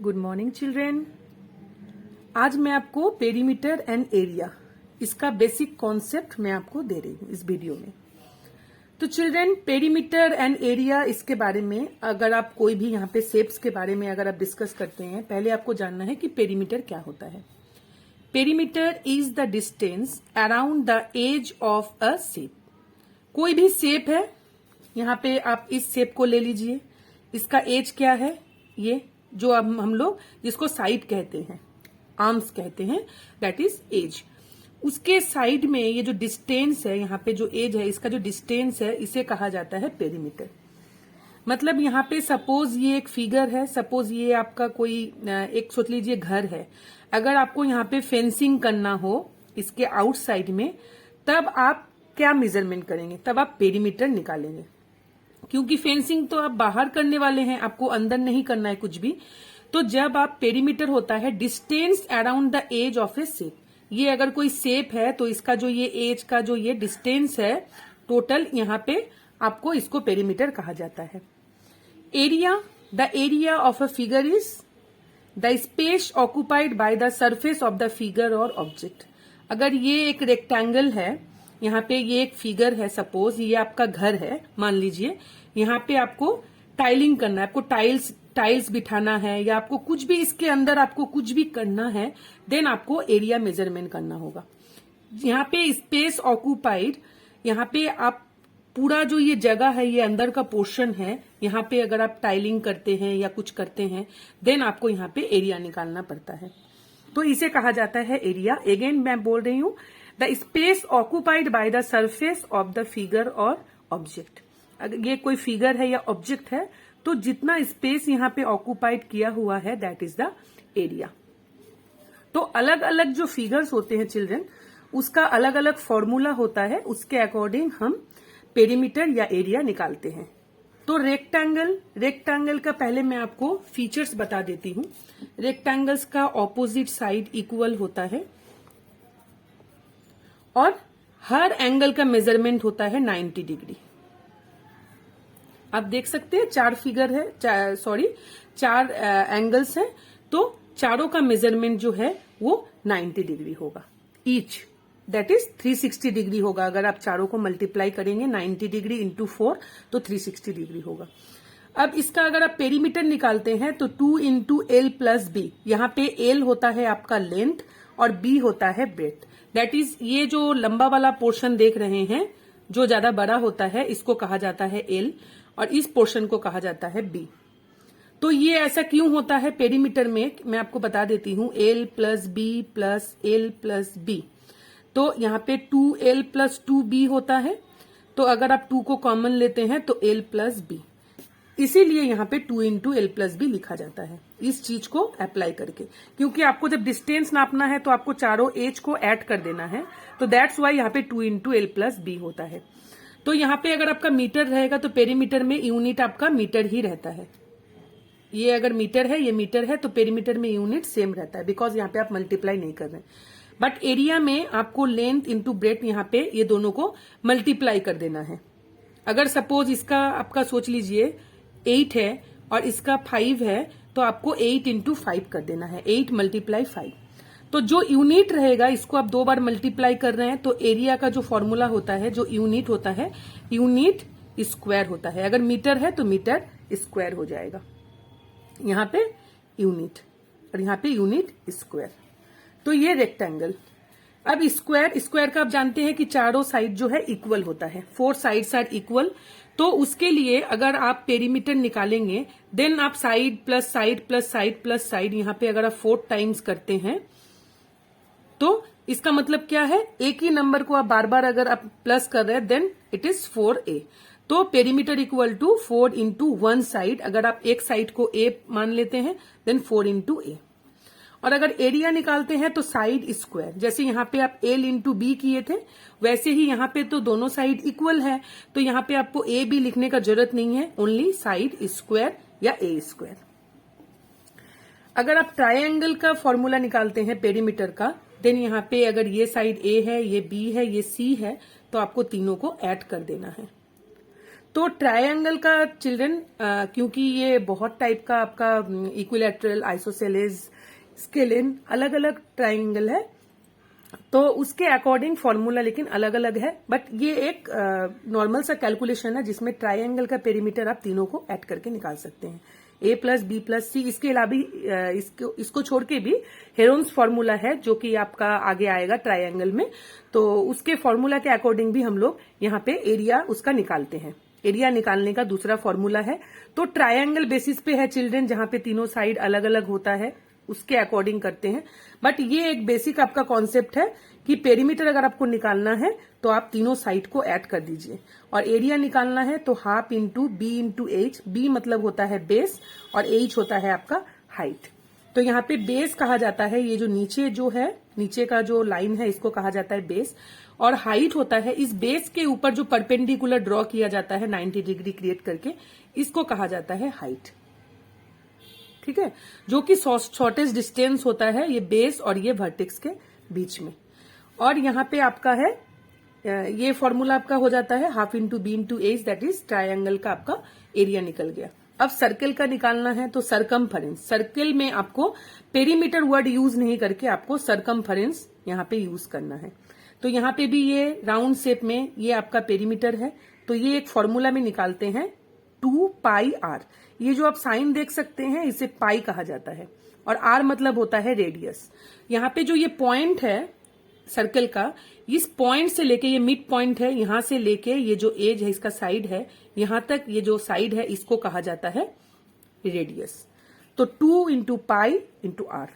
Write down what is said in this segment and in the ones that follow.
Good morning children. आज मैं आपको पेरीमीटर एंड एरिया इसका बेसिक कॉन्सेप्ट मैं आपको दे रही हूँ इस वीडियो में। तो चिल्ड्रेन, पेरीमीटर एंड एरिया इसके बारे में अगर आप कोई भी यहाँ पे शेप्स के बारे में अगर आप डिस्कस करते हैं, पहले आपको जानना है कि पेरीमीटर क्या होता है। Perimeter is the distance around the edge of a shape. कोई भी शेप है, यहाँ पे आप इस शेप को ले लीजिए, इसका एज क्या है, ये जो अब हम लोग जिसको साइड कहते हैं, आर्म्स कहते हैं, दैट इज एज। उसके साइड में ये जो डिस्टेंस है, यहाँ पे जो एज है, इसका जो डिस्टेंस है, इसे कहा जाता है पेरीमीटर। मतलब यहाँ पे सपोज ये एक फिगर है, सपोज ये आपका कोई एक सोच लीजिए घर है। अगर आपको यहाँ पे फेंसिंग करना हो इसके आउटसाइड में, तब आप क्या मेजरमेंट करेंगे? तब आप पेरीमीटर निकालेंगे, क्योंकि फेंसिंग तो आप बाहर करने वाले हैं, आपको अंदर नहीं करना है कुछ भी। तो जब आप पेरीमीटर होता है distance around the edge of a shape. ये अगर कोई शेप है तो इसका जो ये एज का जो ये डिस्टेंस है टोटल, यहाँ पे आपको इसको पेरीमीटर कहा जाता है। Area, the area of a figure is the space occupied by the surface of the figure और ऑब्जेक्ट। अगर ये एक रेक्टेंगल है, यहाँ पे ये एक फिगर है, सपोज ये आपका घर है मान लीजिए, यहाँ पे आपको टाइलिंग करना है, आपको टाइल्स बिठाना है, या आपको कुछ भी इसके अंदर आपको कुछ भी करना है, देन आपको एरिया मेजरमेंट करना होगा। यहाँ पे स्पेस ऑक्यूपाइड, यहाँ पे आप पूरा जो ये जगह है, ये अंदर का पोर्शन है, यहाँ पे अगर आप टाइलिंग करते हैं या कुछ करते हैं, देन आपको यहाँ पे एरिया निकालना पड़ता है, तो इसे कहा जाता है एरिया। अगेन मैं बोल रही हूँ, the space occupied by the surface of the figure और ऑब्जेक्ट। अगर ये कोई फिगर है या ऑब्जेक्ट है, तो जितना स्पेस यहाँ पे ऑक्यूपाइड किया हुआ है, दैट इज द एरिया। तो अलग अलग जो फिगर्स होते हैं चिल्ड्रन, उसका अलग अलग फॉर्मूला होता है, उसके अकॉर्डिंग हम पेरीमीटर या एरिया निकालते हैं। तो रेक्टेंगल का पहले मैं आपको फीचर्स बता देती हूँ। रेक्टेंगल्स का ऑपोजिट साइड इक्वल होता है और हर एंगल का मेजरमेंट होता है 90 डिग्री। आप देख सकते हैं चार फिगर है, चार एंगल्स हैं, तो चारों का मेजरमेंट जो है वो 90 डिग्री होगा ईच, दैट इज 360 डिग्री होगा। अगर आप चारों को मल्टीप्लाई करेंगे 90 डिग्री इंटू 4 तो 360 डिग्री होगा। अब इसका अगर आप पेरीमीटर निकालते हैं तो 2 इंटू एल प्लस बी। यहाँ पे एल होता है आपका लेंथ और बी होता है ब्रेथ, दैट इज ये जो लंबा वाला पोर्शन देख रहे हैं, जो ज्यादा बड़ा होता है, इसको कहा जाता है एल और इस पोर्शन को कहा जाता है बी। तो ये ऐसा क्यों होता है पेरीमीटर में, मैं आपको बता देती हूँ। L plus B plus L plus B, तो यहाँ पे 2l प्लस 2b होता है। तो अगर आप 2 को कॉमन लेते हैं तो l प्लस बी, इसीलिए यहाँ पे 2 इंटू एल प्लस बी लिखा जाता है इस चीज को अप्लाई करके। क्योंकि आपको जब डिस्टेंस नापना है तो आपको चारों एज को ऐड कर देना है, तो दैट्स वाई यहाँ पे 2 इंटू एल प्लस बी होता है। तो यहाँ पे अगर आपका मीटर रहेगा तो पेरीमीटर में यूनिट आपका मीटर ही रहता है। ये अगर मीटर है, ये मीटर है, तो पेरीमीटर में यूनिट सेम रहता है, बिकॉज यहाँ पे आप मल्टीप्लाई नहीं कर रहे हैं। बट एरिया में आपको लेंथ इंटू ब्रेथ यहाँ पे ये दोनों को मल्टीप्लाई कर देना है। अगर सपोज इसका आपका सोच लीजिए 8 है और इसका 5 है, तो आपको 8 इंटू 5 कर देना है, 8 मल्टीप्लाई 5। तो जो यूनिट रहेगा, इसको आप 2 बार मल्टीप्लाई कर रहे हैं, तो एरिया का जो फॉर्मूला होता है, जो यूनिट होता है, यूनिट स्क्वायर होता है। अगर मीटर है तो मीटर स्क्वायर हो जाएगा, यहाँ पे यूनिट और यहाँ पे यूनिट स्क्वायर। तो ये रेक्टेंगल। अब स्क्वायर का आप जानते हैं कि चारों साइड जो है इक्वल होता है, 4 साइड्स आर इक्वल। तो उसके लिए अगर आप पेरीमीटर निकालेंगे, देन आप side plus side plus side plus side, यहाँ पे अगर आप 4 टाइम्स करते हैं, तो इसका मतलब क्या है, एक ही नंबर को आप बार बार अगर आप प्लस कर रहे हैं, देन इट इज 4a। तो perimeter equal to 4 into 1 side. अगर आप एक साइड को a मान लेते हैं, देन 4 इंटू a। और अगर एरिया निकालते हैं तो साइड स्क्वायर, जैसे यहाँ पे आप एल इंटू बी किए थे, वैसे ही यहाँ पे तो दोनों साइड इक्वल है, तो यहाँ पे आपको ए बी लिखने का जरूरत नहीं है, ओनली साइड स्क्वायर या ए स्क्वायर। अगर आप ट्रायंगल का फॉर्मूला निकालते हैं पेरीमीटर का, देन यहाँ पे अगर ये साइड ए है, ये बी है, ये सी है, तो आपको तीनों को ऐड कर देना है। तो ट्रायंगल का चिल्ड्रन क्योंकि ये बहुत टाइप का आपका इक्विलैटरल, आइसोसेलेस, स्केलिन, अलग अलग ट्रायंगल है, तो उसके अकॉर्डिंग फॉर्मूला लेकिन अलग अलग है। बट ये एक नॉर्मल सा कैलकुलेशन है जिसमें ट्रायंगल का पेरीमीटर आप तीनों को ऐड करके निकाल सकते हैं, a प्लस बी प्लस सी। इसके अलावा इसको छोड़ के भी हेरोन्स फॉर्मूला है जो कि आपका आगे आएगा ट्रायंगल में, तो उसके फॉर्मूला के अकॉर्डिंग भी हम लोग यहाँ पे एरिया उसका निकालते हैं। एरिया निकालने का दूसरा फॉर्मूला है। तो ट्रायंगल बेसिस पे है चिल्ड्रन, जहां पे तीनों साइड अलग अलग होता है, उसके अकॉर्डिंग करते हैं। बट ये एक बेसिक आपका कॉन्सेप्ट है कि पेरीमीटर अगर आपको निकालना है तो आप तीनों साइड को ऐड कर दीजिए, और एरिया निकालना है तो half into B into H. B मतलब होता है बेस और एच होता है आपका हाइट। तो यहाँ पे बेस कहा जाता है, ये जो नीचे का जो लाइन है इसको कहा जाता है बेस, और हाइट होता है इस बेस के ऊपर जो परपेंडिकुलर ड्रॉ किया जाता है 90 डिग्री क्रिएट करके, इसको कहा जाता है हाइट। ठीक है, जो कि शॉर्टेस्ट डिस्टेंस होता है ये बेस और ये वर्टेक्स के बीच में। और यहाँ पे आपका है ये फॉर्मूला आपका हो जाता है half into B into H, that is triangle का आपका एरिया निकल गया। अब सर्कल का निकालना है तो सरकमफरेंस। सर्कल में आपको पेरीमीटर वर्ड यूज नहीं करके आपको सरकमफरेंस यहाँ पे यूज करना है। तो यहाँ पे भी ये राउंड शेप में ये आपका पेरीमीटर है, तो ये एक फॉर्मूला में निकालते हैं 2 पाई आर। ये जो आप साइन देख सकते हैं इसे पाई कहा जाता है, और आर मतलब होता है रेडियस। यहाँ पे जो ये पॉइंट है सर्कल का, इस पॉइंट से लेके ये मिड पॉइंट है, यहां से लेके ये जो एज है इसका साइड है, यहां तक ये जो साइड है इसको कहा जाता है रेडियस। तो 2 इंटू पाई इंटू आर।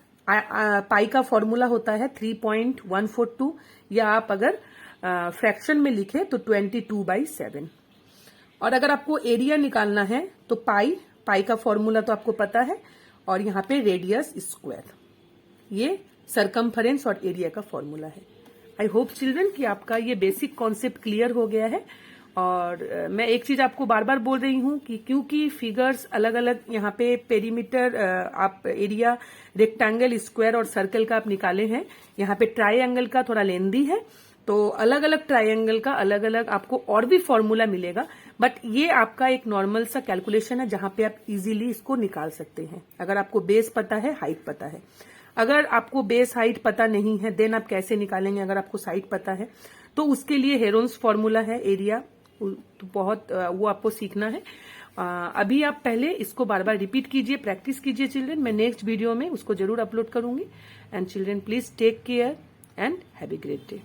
पाई का फॉर्मूला होता है 3.142, या आप अगर फ्रैक्शन में लिखे तो 22/7। और अगर आपको एरिया निकालना है तो पाई का फॉर्मूला तो आपको पता है, और यहाँ पे रेडियस स्क्वायर, ये सरकमफरेंस और एरिया का फॉर्मूला है। आई होप चिल्ड्रन कि आपका ये बेसिक कॉन्सेप्ट क्लियर हो गया है। और मैं एक चीज आपको बार बार बोल रही हूं कि क्योंकि फिगर्स अलग अलग, यहाँ पे पेरीमीटर आप एरिया, रेक्टेंगल, स्क्वायर और सर्कल का आप निकाले हैं, यहाँ पे ट्रायंगल का थोड़ा लेंदी है, तो अलग अलग ट्रायंगल का अलग अलग आपको और भी फॉर्मूला मिलेगा। बट ये आपका एक नॉर्मल सा कैलकुलेशन है जहां पे आप इजीली इसको निकाल सकते हैं, अगर आपको बेस पता है, हाइट पता है। अगर आपको बेस हाइट पता नहीं है देन आप कैसे निकालेंगे? अगर आपको साइड पता है तो उसके लिए हेरोन्स फॉर्मूला है एरिया, तो बहुत वो आपको सीखना है। अभी आप पहले इसको बार बार रिपीट कीजिए, प्रैक्टिस कीजिए चिल्ड्रन। मैं नेक्स्ट वीडियो में उसको जरूर अपलोड करूंगी। And children please take care and have a great day.